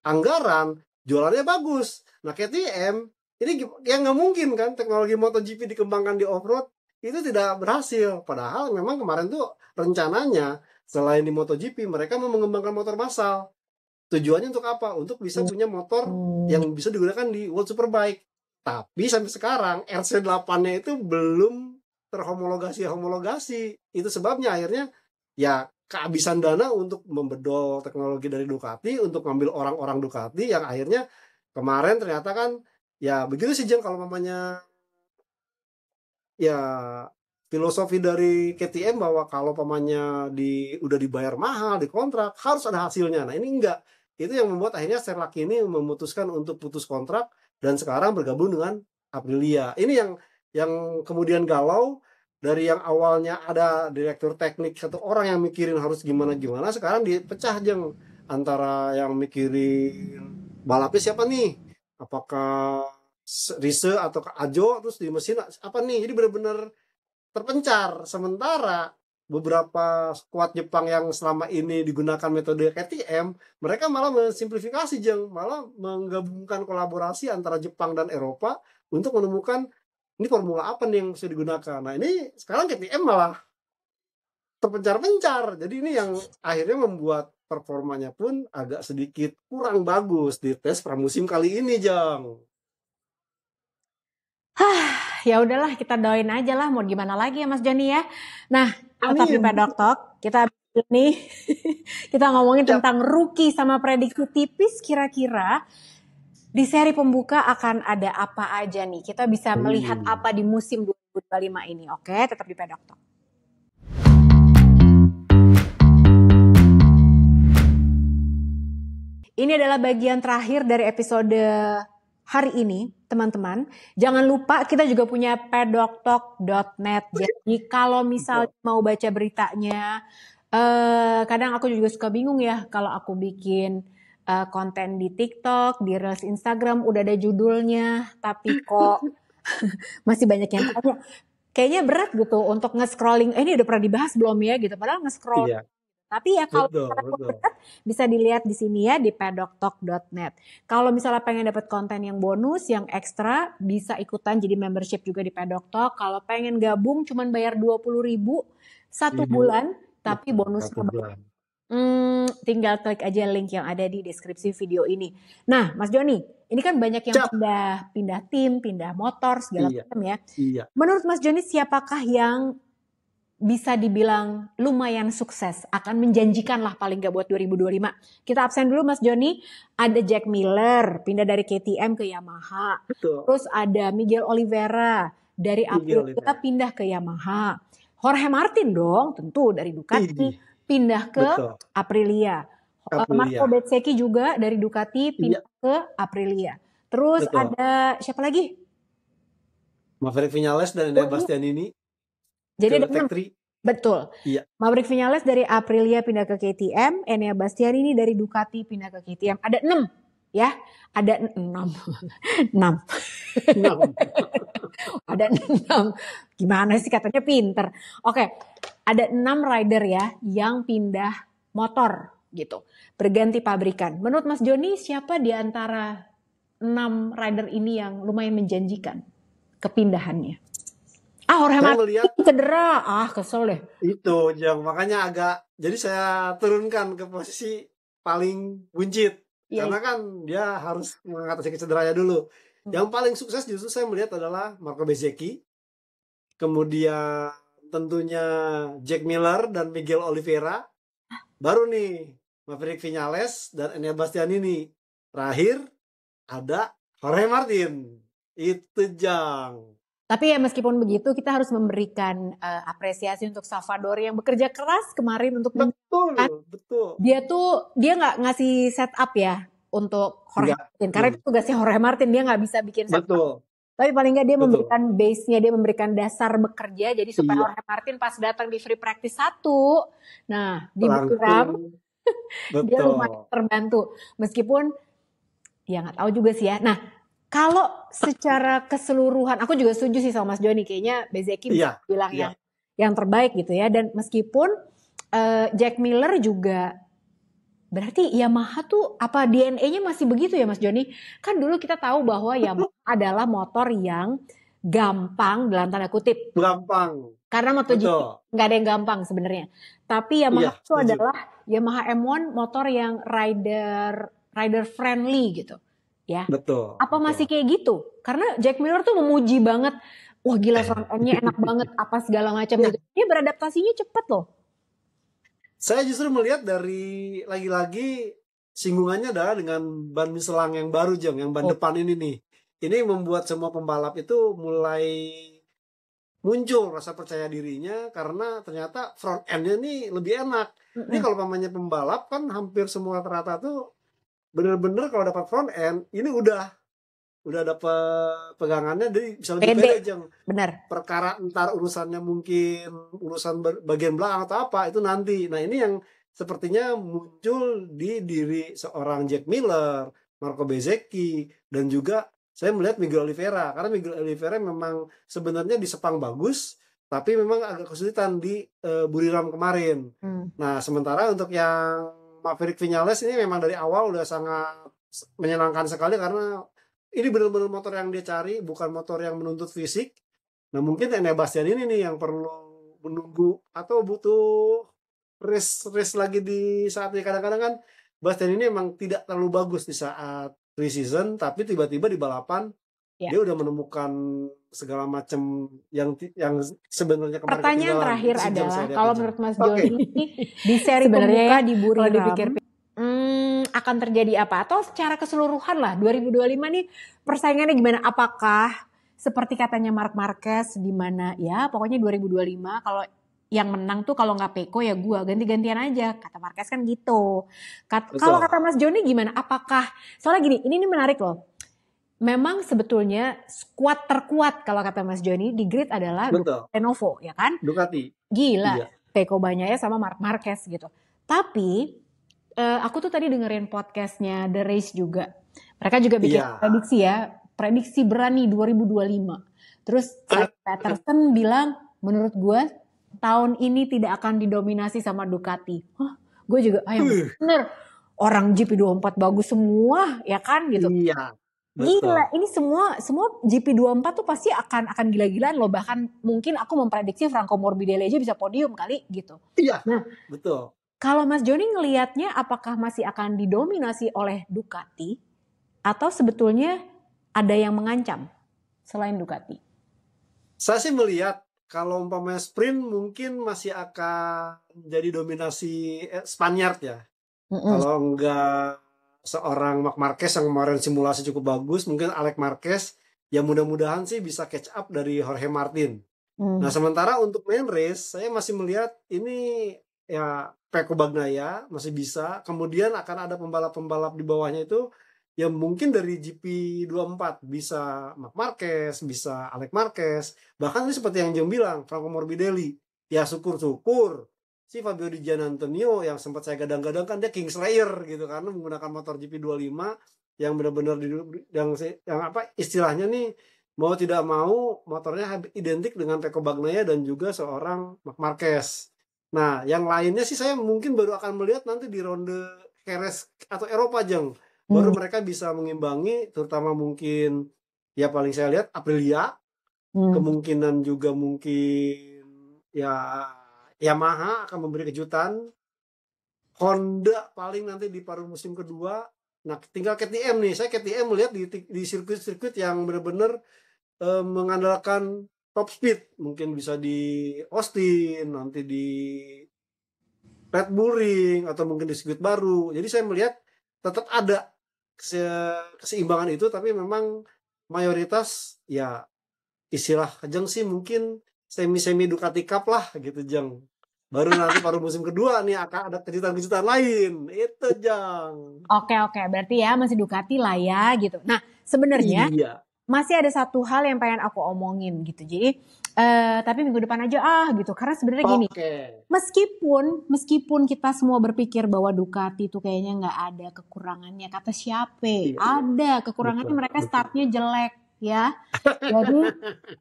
anggaran, jualannya bagus. Nah, KTM ini yang nggak mungkin kan teknologi MotoGP dikembangkan di off-road itu tidak berhasil. Padahal memang kemarin tuh rencananya selain di MotoGP mereka mau mengembangkan motor massal. Tujuannya untuk apa? Untuk bisa punya motor yang bisa digunakan di World Superbike. Tapi sampai sekarang RC8-nya itu belum terhomologasi. Itu sebabnya akhirnya ya kehabisan dana untuk membedol teknologi dari Ducati untuk ngambil orang-orang Ducati yang akhirnya kemarin ternyata kan ya begitu sih Jeng kalau mamanya ya filosofi dari KTM bahwa kalau pamannya udah dibayar mahal di kontrak harus ada hasilnya. Nah ini enggak. Itu yang membuat akhirnya Sherlock ini memutuskan untuk putus kontrak dan sekarang bergabung dengan Aprilia. Ini yang kemudian galau dari yang awalnya ada direktur teknik satu orang yang mikirin harus gimana sekarang dipecah Jeng antara yang mikirin balapnya siapa nih? Apakah Rise atau ke Ajo terus di mesin apa nih, jadi benar-benar terpencar. Sementara beberapa skuad Jepang yang selama ini digunakan metode KTM, mereka malah mensimplifikasi, malah menggabungkan kolaborasi antara Jepang dan Eropa untuk menemukan ini formula apa nih yang bisa digunakan. Nah ini sekarang KTM malah terpencar-pencar, jadi ini yang akhirnya membuat performanya pun agak sedikit kurang bagus di tes pramusim kali ini, Jang. Ya udahlah, kita doain aja lah, mau gimana lagi ya Mas Joni ya. Nah, tetap di Amin. Pedok Talk. Kita ini kita ngomongin Siap. tentang rookie sama prediksi tipis, kira-kira di seri pembuka akan ada apa aja nih. Kita bisa melihat apa di musim 2025 ini. Oke, tetap di Pedok Talk. Ini adalah bagian terakhir dari episode hari ini, teman-teman. Jangan lupa kita juga punya pedoktalk.net. Jadi kalau misalnya mau baca beritanya, kadang aku juga suka bingung ya kalau aku bikin konten di TikTok, di Reels Instagram udah ada judulnya, tapi kok masih banyak yang tanya. Kayaknya berat gitu untuk nge-scrolling, ini udah pernah dibahas belum ya gitu, padahal nge-scroll. Iya. Tapi ya kalau Betul. bisa dilihat di sini ya di pedoktalk.net. Kalau misalnya pengen dapat konten yang bonus, yang ekstra, bisa ikutan jadi membership juga di Pedok Talk. Kalau pengen gabung cuman bayar 20.000 satu bulan, tapi bonusnya banyak. Tinggal klik aja link yang ada di deskripsi video ini. Nah, Mas Joni, ini kan banyak yang pindah tim, pindah motor, segala macam ya. Iya. Menurut Mas Joni, siapakah yang bisa dibilang lumayan sukses, akan menjanjikan lah paling gak buat 2025. Kita absen dulu Mas Joni, ada Jack Miller, pindah dari KTM ke Yamaha. Betul. Terus ada Miguel Oliveira, dari Aprilia pindah ke Yamaha. Jorge Martin dong, tentu dari Ducati, pindah ke Aprilia. Marco Bezzecchi juga dari Ducati, pindah ke Aprilia. Terus ada siapa lagi? Maverick Viñales dan Enea Bastianini. Jadi ada 6. Betul. Iya. Maverick Viñales dari Aprilia pindah ke KTM, Enea Bastianini dari Ducati pindah ke KTM. Ada 6 ya. Ada 6. 6. Ada 6. Gimana sih katanya pinter. Oke. Ada 6 rider ya yang pindah motor gitu. Berganti pabrikan. Menurut Mas Joni siapa di antara 6 rider ini yang lumayan menjanjikan kepindahannya? Jorge Martin cedera, kesel deh. Itu, makanya jadi saya turunkan ke posisi paling buncit. Karena kan dia harus mengatasi cederanya dulu. Yang paling sukses justru saya melihat adalah Marco Bezzecchi. Kemudian tentunya Jack Miller dan Miguel Oliveira. Baru nih Maverick Viñales dan Enea Bastianini. Terakhir ada Jorge Martin. Itu Jang. Tapi ya meskipun begitu kita harus memberikan apresiasi untuk Salvador yang bekerja keras kemarin untuk betul. Dia nggak ngasih setup ya untuk Jorge Martin karena itu tugasnya Jorge Martin, dia nggak bisa bikin setup. Tapi paling nggak dia memberikan base-nya, dia memberikan dasar bekerja jadi supaya Jorge Martin pas datang di free practice 1, nah di Bukit dia lumayan terbantu meskipun ya nggak tahu juga sih ya. Nah, kalau secara keseluruhan, aku juga setuju sih sama Mas Joni, kayaknya Bezzecchi bisa bilang yang terbaik gitu ya. Dan meskipun Jack Miller juga, berarti Yamaha tuh apa DNA-nya masih begitu ya Mas Joni? Kan dulu kita tahu bahwa Yamaha adalah motor yang gampang dalam tanda kutip. Gampang. Karena MotoGP nggak ada yang gampang sebenarnya. Tapi Yamaha itu adalah Yamaha M1 motor yang rider friendly gitu. Ya. Betul. Apa masih kayak gitu? Karena Jack Miller tuh memuji banget, wah gila front end-nya enak banget, apa segala macam gitu. Dia beradaptasinya cepet loh. Saya justru melihat dari lagi-lagi singgungannya adalah dengan ban Michelin yang baru yang ban depan ini nih. Ini membuat semua pembalap itu mulai muncul rasa percaya dirinya karena ternyata front end-nya nih lebih enak. Ini kalau namanya pembalap kan hampir semua rata-rata tuh bener-bener kalau dapat front end ini udah dapat pegangannya, jadi bisa lebih pede bener. Perkara entar urusannya mungkin urusan bagian belakang atau apa itu nanti. Nah ini yang sepertinya muncul di diri seorang Jack Miller, Marco Bezzecchi dan juga saya melihat Miguel Oliveira, karena Miguel Oliveira memang sebenarnya di Sepang bagus, tapi memang agak kesulitan di Buriram kemarin. Nah, sementara untuk yang Maverick Vinales ini memang dari awal udah sangat menyenangkan sekali, karena ini benar-benar motor yang dia cari, bukan motor yang menuntut fisik. Nah, mungkin Enea Bastian ini nih yang perlu menunggu atau butuh race lagi di saatnya. Kadang-kadang kan Bastian ini emang tidak terlalu bagus di saat pre-season, tapi tiba-tiba di balapan dia udah menemukan segala macam yang sebenarnya kemarin pertanyaan ketinggalan. terakhir Itu adalah saya lihat kalau aja. menurut Mas Joni di seri pembuka di Buriram akan terjadi apa? Atau secara keseluruhan lah 2025 nih persaingannya gimana? Apakah seperti katanya Marc Marquez di mana ya pokoknya 2025 kalau yang menang tuh kalau nggak Peko ya gua ganti-gantian aja, kata Marquez kan gitu. Kalau kata Mas Joni gimana? Apakah soalnya gini, ini menarik loh. Memang sebetulnya skuad terkuat kalau kata Mas Joni di grid adalah Lenovo ya kan? Ducati. Gila, iya. Peko Bagnaia sama Marc Marquez gitu. Tapi aku tuh tadi dengerin podcastnya The Race juga. Mereka juga bikin prediksi berani 2025. Terus Patterson bilang menurut gue tahun ini tidak akan didominasi sama Ducati. Hah, gue juga yang bener. Orang GP24 bagus semua ya kan gitu. Iya. Betul. Gila, ini semua GP24 tuh pasti akan gila-gilaan loh. Bahkan mungkin aku memprediksi Franco Morbidelli aja bisa podium kali gitu. Iya, nah, betul. Kalau Mas Joni ngelihatnya apakah masih akan didominasi oleh Ducati atau sebetulnya ada yang mengancam selain Ducati? Saya sih melihat kalau umpamanya sprint mungkin masih akan jadi dominasi Spanyard ya. Kalau enggak seorang Marc Marquez yang kemarin simulasi cukup bagus, mungkin Alex Marquez yang mudah-mudahan sih bisa catch up dari Jorge Martin. Nah, sementara untuk main race saya masih melihat ini ya Peko Bagnaia masih bisa, kemudian akan ada pembalap-pembalap di bawahnya itu yang mungkin dari GP24 bisa Marc Marquez, bisa Alex Marquez, bahkan ini seperti yang Jeng bilang Franco Morbidelli. Ya syukur-syukur si Fabio Di Giannantonio yang sempat saya gadang-gadang kan dia Kingslayer gitu karena menggunakan motor GP25 yang benar-benar yang apa istilahnya nih mau tidak mau motornya identik dengan Peko Bagnaia dan juga seorang Marc Marquez. Nah, yang lainnya sih saya mungkin baru akan melihat nanti di ronde Jerez atau Eropa Jeng. Baru mereka bisa mengimbangi, terutama mungkin ya paling saya lihat Aprilia, kemungkinan juga mungkin ya Yamaha akan memberi kejutan, Honda paling nanti di paruh musim kedua. Nah, tinggal KTM nih. Saya KTM melihat di sirkuit-sirkuit yang benar-benar mengandalkan top speed, mungkin bisa di Austin, nanti di Red Bull Ring, atau mungkin di sirkuit baru. Jadi saya melihat tetap ada keseimbangan itu, tapi memang mayoritas ya istilah Jeng sih mungkin semi-semi Ducati Cup lah gitu Jeng. Baru nanti paruh musim kedua nih akan ada kejutan-kejutan lain. Itu Jeng. Oke, berarti ya masih Ducati lah ya gitu. Nah sebenarnya masih ada satu hal yang pengen aku omongin gitu. Jadi tapi minggu depan aja gitu. Karena sebenarnya gini, meskipun kita semua berpikir bahwa Ducati itu kayaknya nggak ada kekurangannya, kata siapa? Ada kekurangannya, mereka startnya jelek ya. Jadi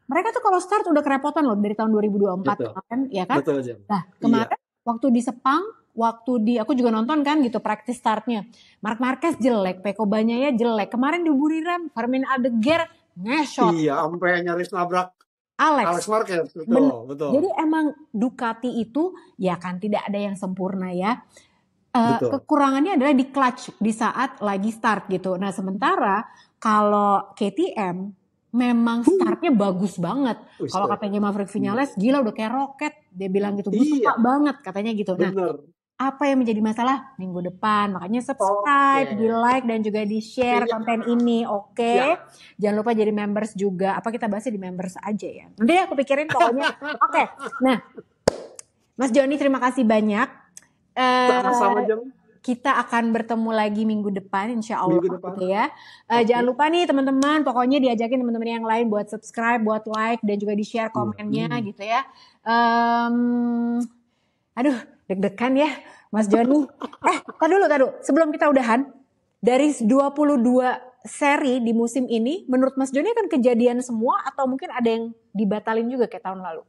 mereka tuh kalau start udah kerepotan loh dari tahun 2024 kemarin, ya kan? Nah kemarin waktu di Sepang, aku juga nonton kan gitu practice startnya. Marc Marquez jelek, Peko Bagnaia jelek. Kemarin di Buriram, Fermin Aldeguer nge-shot. Iya, sampai nyaris nabrak Alex Marquez. Betul. Jadi emang Ducati itu ya kan tidak ada yang sempurna ya. Kekurangannya adalah di clutch di saat lagi start gitu. Nah sementara kalau KTM memang startnya bagus banget. Kalau katanya Maverick Vinales gila udah kayak roket. Dia bilang gitu, gue suka banget katanya gitu. Nah apa yang menjadi masalah minggu depan? Makanya subscribe, di like dan juga di share konten ini. Oke. Jangan lupa jadi members juga. Apa kita bahasnya di members aja ya. Nanti aku pikirin pokoknya. Oke. Nah Mas Joni terima kasih banyak. Sama-sama Jeng. Kita akan bertemu lagi minggu depan insya Allah gitu ya. Jangan lupa nih teman-teman, pokoknya diajakin teman-teman yang lain buat subscribe, buat like dan juga di share komennya gitu ya. Aduh deg-degan ya Mas Joni. Tadi dulu sebelum kita udahan, dari 22 seri di musim ini menurut Mas Joni akan kejadian semua atau mungkin ada yang dibatalin juga kayak tahun lalu?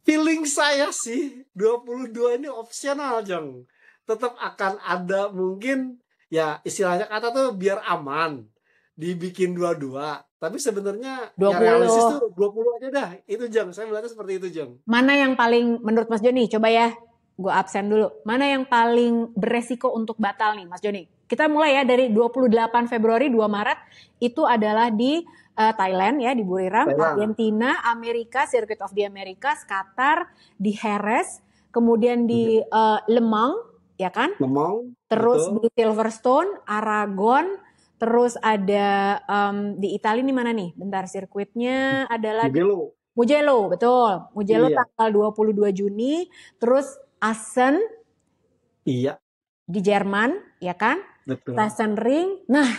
Feeling saya sih 22 ini opsional, Jeng. Tetap akan ada mungkin ya istilahnya kata tuh biar aman dibikin 22. Tapi sebenarnya ya realistis tuh 20. 20 aja dah. Itu, Jeng. Saya melihatnya seperti itu, Jeng. Mana yang paling menurut Mas Joni? Coba ya, gue absen dulu. Mana yang paling beresiko untuk batal nih, Mas Joni? Kita mulai ya dari 28 Februari 2 Maret itu adalah di Thailand ya, di Buriram, Argentina, Amerika, Circuit of the Americas, Qatar, di Jerez, kemudian di Le Mans, ya kan? Le Mans, terus betul. di Silverstone, Aragon, terus ada di Italia nih mana nih? Bentar, sirkuitnya adalah Mugello. Mugello, betul. Mugello Iya. tanggal 22 Juni, terus Assen Iya, di Jerman, ya kan? betul. Sachsenring. Nah,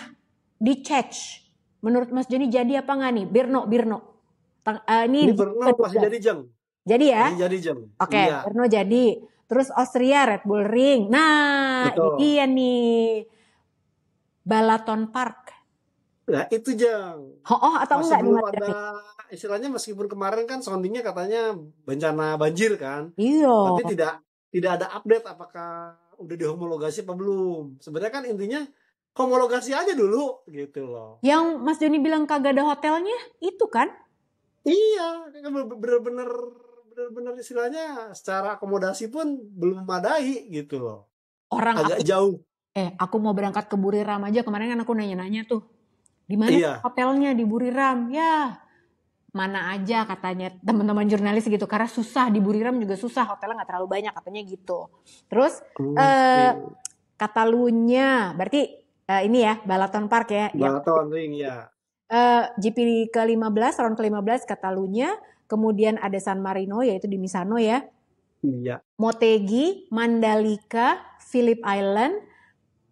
di Czech. Menurut Mas Joni jadi apa nggak nih? Brno. Ini Brno pasti jadi, Jeng. Jadi ya? Pasti jadi, Jeng. Oke, Iya. Brno jadi. Terus Austria, Red Bull Ring. Nah, ini Betul. dia nih. Balaton Park. Nah, itu, Jeng. Oh, atau Masih enggak nih belum Mas Joni? ada, istilahnya meskipun kemarin kan soundingnya katanya bencana banjir kan. Iya. Tapi tidak ada update apakah udah dihomologasi apa belum. Sebenarnya kan intinya homologasi aja dulu gitu loh. Yang Mas Joni bilang kagak ada hotelnya, itu kan? Iya, kan bener-bener istilahnya secara akomodasi pun belum memadai gitu loh. Orang agak jauh. Aku mau berangkat ke Buriram aja, kemarin kan aku nanya-nanya tuh. Di mana Iya. hotelnya di Buriram? Ya, mana aja katanya teman-teman jurnalis gitu. Karena susah di Buriram juga susah, hotelnya nggak terlalu banyak katanya gitu. Terus Catalunya, berarti ini ya Balaton Park ya. Balaton Ring ya. GP ke-15, round ke-15 Catalunya, kemudian ada San Marino yaitu di Misano ya. Iya. Motegi, Mandalika, Phillip Island,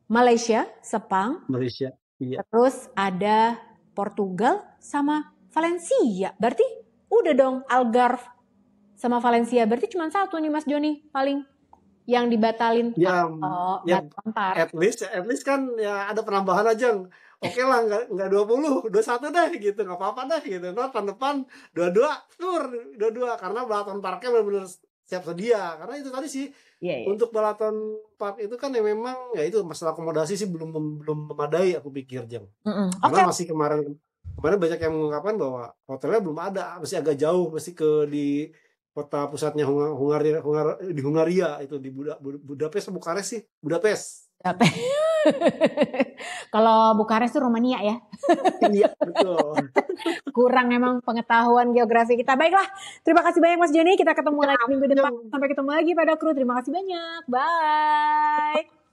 Malaysia, Sepang. Malaysia. Iya. Terus ada Portugal sama Valencia. Berarti udah dong Algarve sama Valencia. Berarti cuma satu nih Mas Joni paling yang dibatalin. Ya, Park. at least kan ya ada penambahan aja. Oke lah, nggak 20, 21 deh gitu, nggak apa-apa deh gitu. Ntar tahun depan 22 karena Balaton Parknya benar-benar siap sedia. Karena itu tadi sih. Yeah. Untuk Balaton Park itu kan ya memang ya itu masalah akomodasi sih belum memadai aku pikir, Jeng. Karena masih kemarin banyak yang mengungkapkan bahwa hotelnya belum ada, masih agak jauh, masih di kota pusatnya di Hungaria itu di Budapest atau Bukares sih? Budapest. Kalau Bukares itu Romania ya. Iya, betul. Kurang emang pengetahuan geografi kita. Baiklah, terima kasih banyak Mas Joni. Kita ketemu lagi minggu depan. Sampai ketemu lagi pada kru. Terima kasih banyak. Bye.